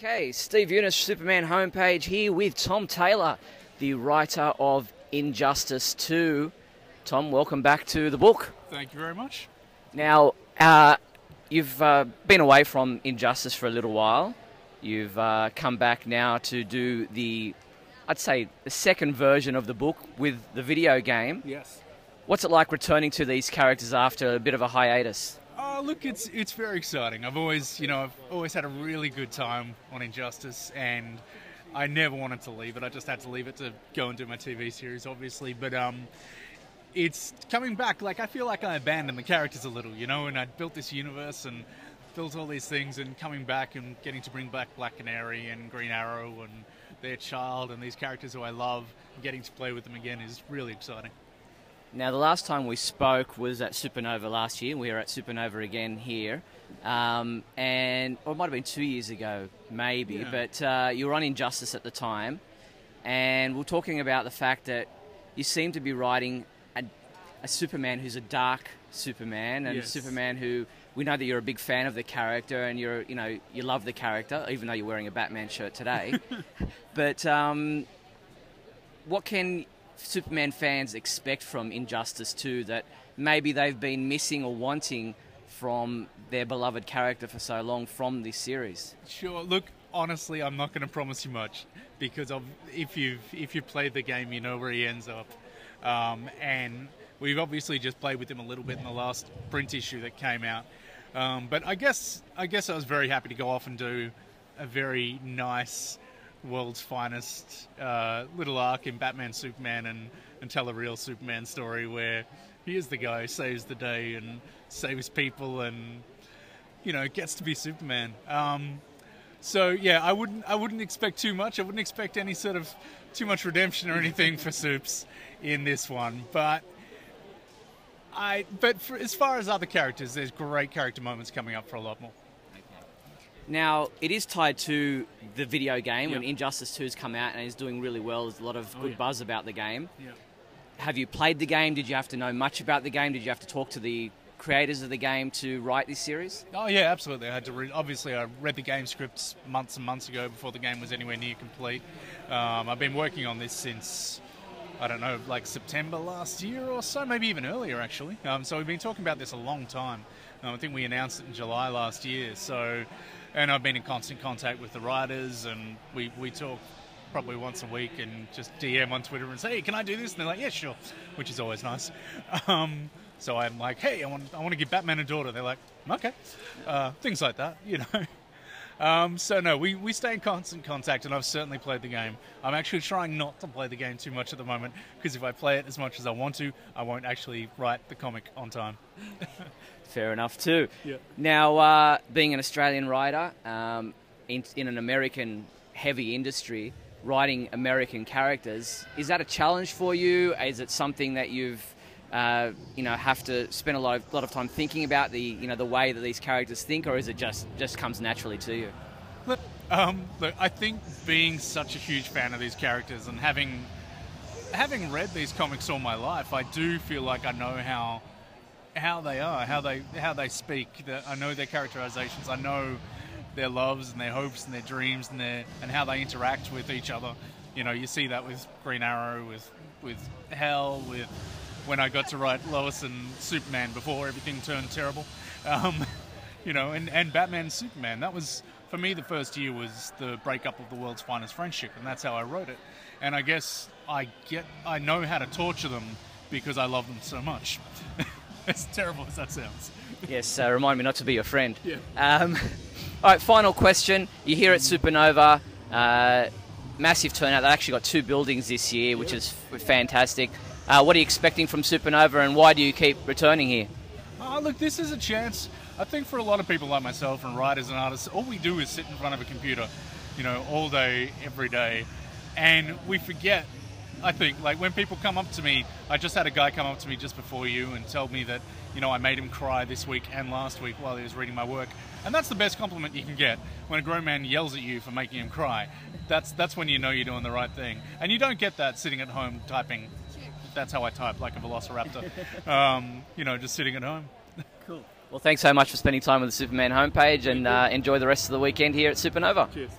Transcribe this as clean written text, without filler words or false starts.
Okay, Steve Younis, Superman homepage here with Tom Taylor, the writer of Injustice 2. Tom, welcome back to the book. Thank you very much. Now, you've been away from Injustice for a little while. You've come back now to do I'd say, the second version of the book with the video game. Yes. What's it like returning to these characters after a bit of a hiatus? Look, it's very exciting. I've always had a really good time on Injustice, and I never wanted to leave it. I just had to leave it to go and do my TV series, obviously. But it's coming back. Like, I feel like I abandoned the characters a little, and I'd built this universe and built all these things, and coming back and getting to bring back Black Canary and Green Arrow and their child and these characters who I love, and getting to play with them again is really exciting. Now, the last time we spoke was at Supanova last year. We were at Supanova again here. Or it might have been 2 years ago, maybe. Yeah. But you were on Injustice at the time. And we're talking about the fact that you seem to be writing a Superman who's a dark Superman. And yes. A Superman who, we know that you're a big fan of the character and you love the character, even though you're wearing a Batman shirt today. But what can Superman fans expect from Injustice 2 that maybe they've been missing or wanting from their beloved character for so long from this series? Sure. Look, honestly, I'm not going to promise you much because if you've played the game, you know where he ends up. And we've obviously just played with him a little bit in the last print issue that came out. But I guess I was very happy to go off and do a very nice world's finest little arc in Batman Superman and tell a real Superman story where he is the guy who saves the day and saves people and gets to be Superman. So yeah, I wouldn't expect too much. I wouldn't expect any sort of too much redemption or anything for Supes in this one. But as far as other characters, there's great character moments coming up for a lot more. Now, it is tied to the video game. Yep. When Injustice 2 has come out and is doing really well. There's a lot of good buzz about the game. Yep. Have you played the game? Did you have to know much about the game? Did you have to talk to the creators of the game to write this series? Oh, yeah, absolutely. I had to read. Obviously, I read the game scripts months and months ago before the game was anywhere near complete. I've been working on this since, I don't know, like September last year or so, maybe even earlier, actually. So we've been talking about this a long time. I think we announced it in July last year. And I've been in constant contact with the writers, and we talk probably once a week and just DM on Twitter and say, hey, can I do this? And they're like, yeah, sure, which is always nice. So I'm like, hey, I want to give Batman a daughter. They're like, okay. Things like that, So no, we stay in constant contact, and I've certainly played the game. I'm actually trying not to play the game too much at the moment, because if I play it as much as I want to, I won't actually write the comic on time. Fair enough too. Yeah. Now, being an Australian writer in an American heavy industry, writing American characters, is that a challenge for you? Is it something that you've have to spend a lot of time thinking about the way that these characters think, or is it just comes naturally to you? Look, I think being such a huge fan of these characters and having read these comics all my life, I do feel like I know how they are, how they speak. I know their characterizations. I know their loves and their hopes and their dreams and how they interact with each other. You see that with Green Arrow, with Hell, with when I got to write Lois and Superman before everything turned terrible. And Batman and Superman. That was, for me, the first year was the breakup of the world's finest friendship, and that's how I wrote it. And I guess I know how to torture them because I love them so much. As terrible as that sounds. Yes, remind me not to be your friend. Yeah. All right, final question. You're here at Supanova. Massive turnout. They actually got 2 buildings this year, which is fantastic. What are you expecting from Supanova, and why do you keep returning here? Look, this is a chance. I think for a lot of people like myself and writers and artists, all we do is sit in front of a computer, all day, every day. And we forget, I think, like when people come up to me, I just had a guy come up to me just before you and tell me that, I made him cry this week and last week while he was reading my work. And that's the best compliment you can get, when a grown man yells at you for making him cry. That's when you know you're doing the right thing. And you don't get that sitting at home typing. That's how I type, like a velociraptor. Just sitting at home. Cool. Well, thanks so much for spending time with the Superman homepage, and enjoy the rest of the weekend here at Supanova. Cheers.